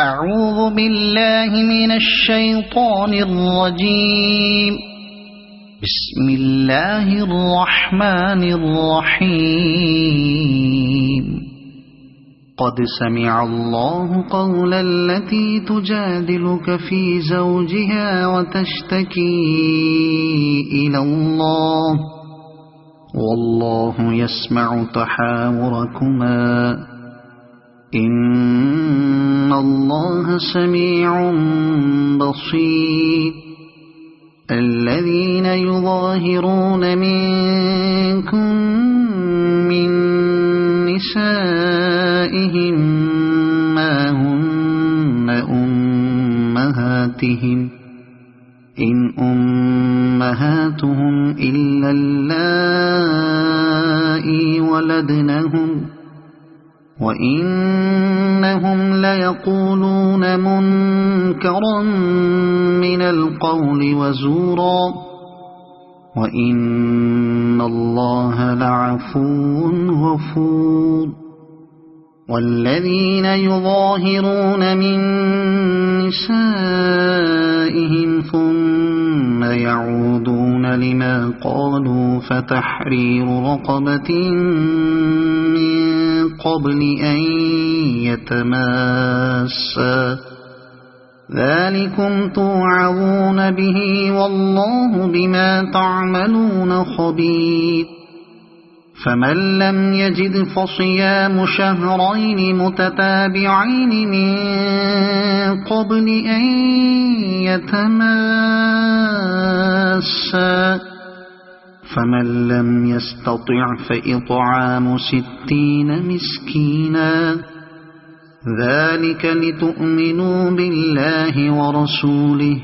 أعوذ بالله من الشيطان الرجيم. بسم الله الرحمن الرحيم. قد سمع الله قول التي تجادلك في زوجها وتشتكي إلى الله والله يسمع تحاوركما إن الله سميع بصير. الذين يظاهرون منكم من نسائهم ما هن أمهاتهم إن أمهاتهم إلا اللائي ولدنهم وإنهم ليقولون منكرا من القول وزورا وإن الله لعفو غفور. والذين يظاهرون من نسائهم ثم يعودون لما قالوا فتحرير رقبة من قبل أن يتماسا ذلكم توعظون به والله بما تعملون خبير. فمن لم يجد فصيام شهرين متتابعين من قبل أن يتماسا فمن لم يستطع فإطعام 60 مسكينا ذلك لتؤمنوا بالله ورسوله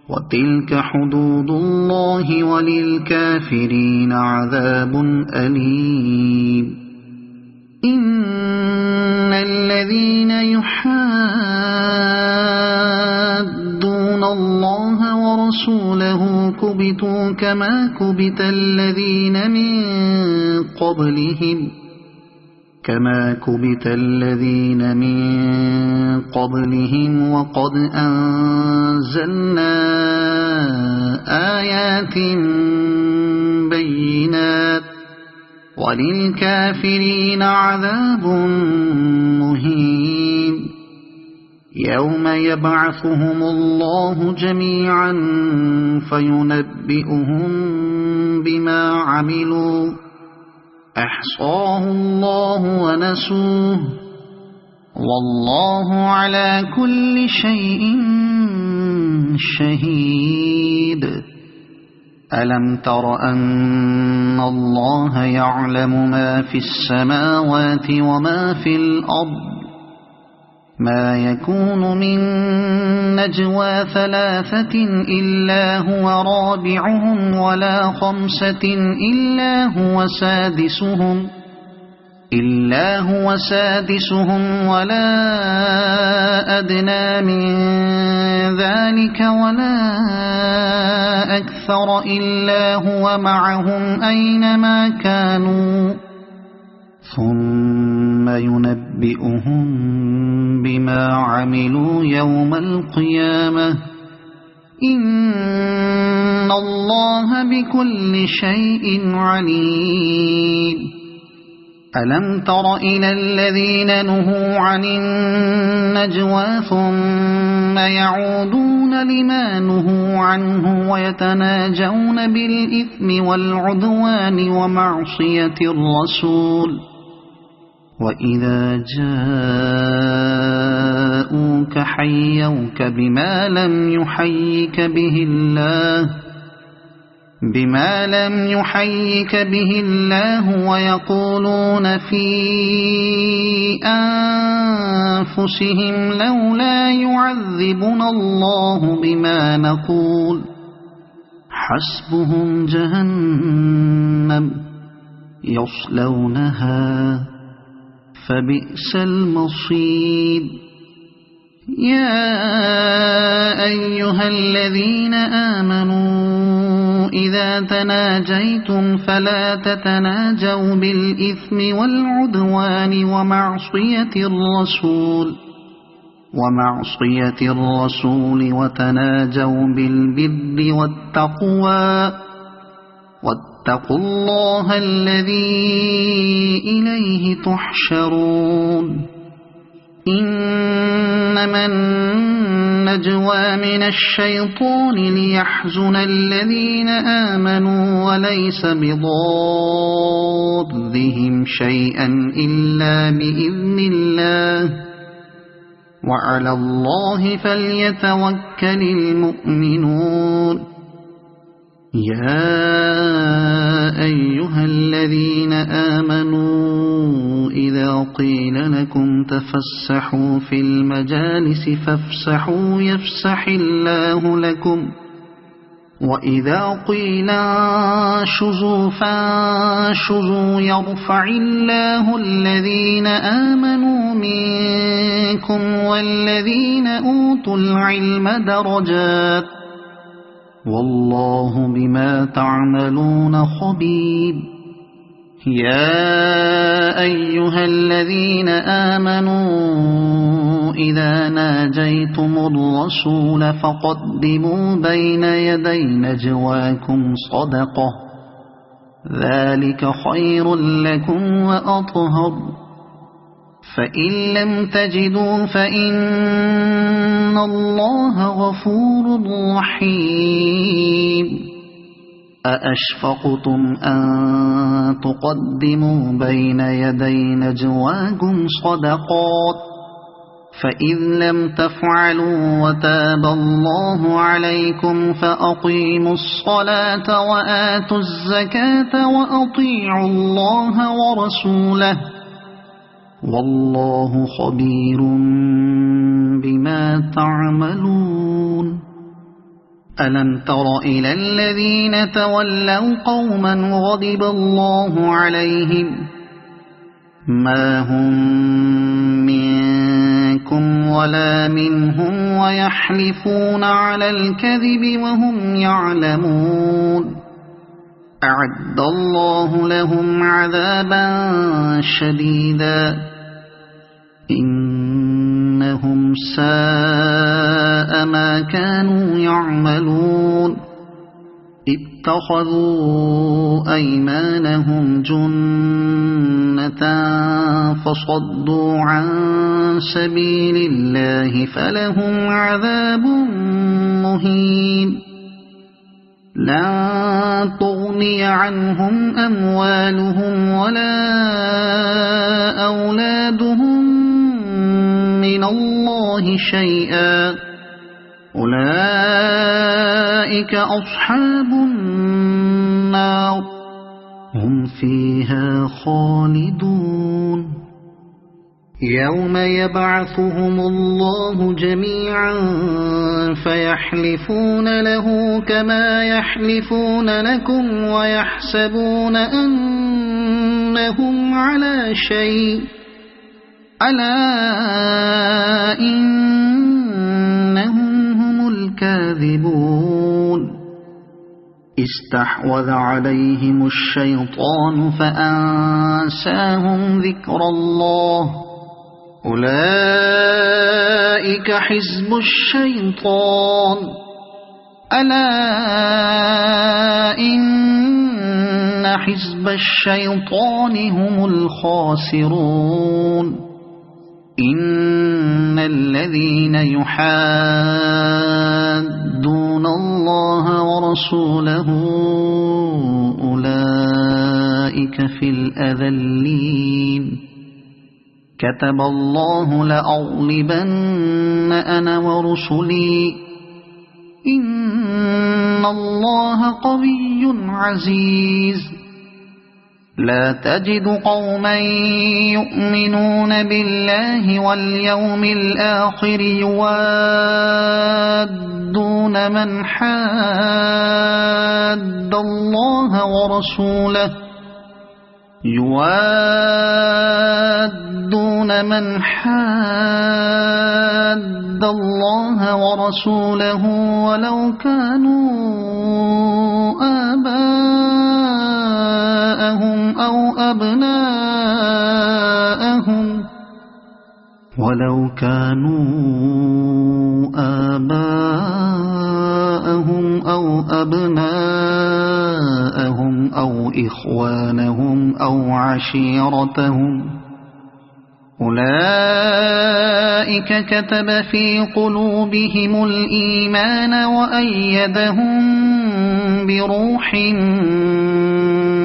وتلك حدود الله وللكافرين عذاب أليم. إن الذين يحادون الله ورسوله كبتوا كما كبت الذين من قبلهم وقد أنزلنا آيات بينات وللكافرين عذاب مهين. يوم يبعثهم الله جميعا فينبئهم بما عملوا أحصاه الله ونسوه والله على كل شيء شهيد. ألم تر أن الله يعلم ما في السماوات وما في الأرض ما يكون من نجوى 3 إلا هو رابعهم ولا 5 إلا هو سادسهم ولا أدنى من ذلك ولا أكثر إلا هو معهم أينما كانوا ثم ينبئهم بما عملوا يوم القيامة إن الله بكل شيء عليم. ألم تر إلى الذين نهوا عن النجوى ثم يعودون لما نهوا عنه ويتناجون بالإثم والعدوان ومعصية الرسول وإذا جاءوك حيوك بما لم يحيك به الله ويقولون في أنفسهم لولا يعذبنا الله بما نقول حسبهم جهنم يصلونها فبئس المصير. يا أيها الذين آمنوا إذا تناجيتم فلا تتناجوا بالإثم والعدوان ومعصية الرسول ومعصية الرسول وتناجوا بالبر والتقوى واتقوا الله الذي إليه تحشرون إنما النجوى من الشيطان ليحزن الذين آمنوا وليس بضارهم شيئا إلا بإذن الله وعلى الله فليتوكل المؤمنون يا أيها الذين آمنوا إذا قيل لكم تفسحوا في المجالس فافسحوا يفسح الله لكم وإذا قيل انشزوا فانشزوا يرفع الله الذين آمنوا منكم والذين أوتوا العلم درجات والله بما تعملون خبير يا أيها الذين آمنوا إذا ناجيتم الرسول فقدموا بين يدي نجواكم صدقة ذلك خير لكم وأطهر فإن لم تجدوا فإن الله غفور رحيم أأشفقتم أن تقدموا بين يدي نجواكم صدقات فإذ لم تفعلوا وتاب الله عليكم فأقيموا الصلاة وآتوا الزكاة وأطيعوا الله ورسوله والله خبير بما تعملون ألم تر إلى الذين تولوا قوما غضب الله عليهم ما هم منكم ولا منهم ويحلفون على الكذب وهم يعلمون أعد الله لهم عذابا شديدا إنهم ساء ما كانوا يعملون اتخذوا أيمانهم جنة فصدوا عن سبيل الله فلهم عذاب مهين لن تغني عنهم أموالهم ولا أولادهم من الله شيئا أولئك أصحاب النار هم فيها خالدون يوم يبعثهم الله جميعا فيحلفون له كما يحلفون لكم ويحسبون أنهم على شيء ألا إنهم هم الكاذبون استحوذ عليهم الشيطان فأنساهم ذكر الله أولئك حزب الشيطان ألا إن حزب الشيطان هم الخاسرون إن الذين يحادون الله ورسوله أولئك في الأذلين كتب الله لأغلبن أنا ورسلي إن الله قوي عزيز لا تجد قوما يؤمنون بالله واليوم الآخر يوادون من حاد الله ورسوله يوادون من حاد الله ورسوله ولو كانوا آباءهم أو أبناءهم ولو كانوا آباءهم أو أبناءهم أو إخوانهم أو عشيرتهم أولئك كتب في قلوبهم الإيمان وأيدهم بروح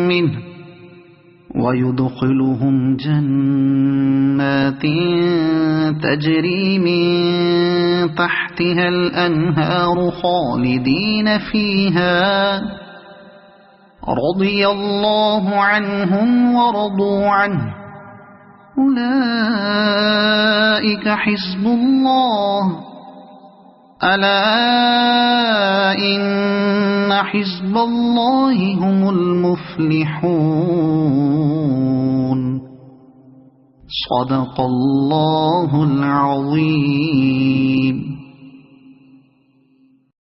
منه ويدخلهم جنات تجري من تحتها الأنهار خالدين فيها رضي الله عنهم ورضوا عنه أولئك حزب الله ألا إن حزب الله هم المفلحون صدق الله العظيم.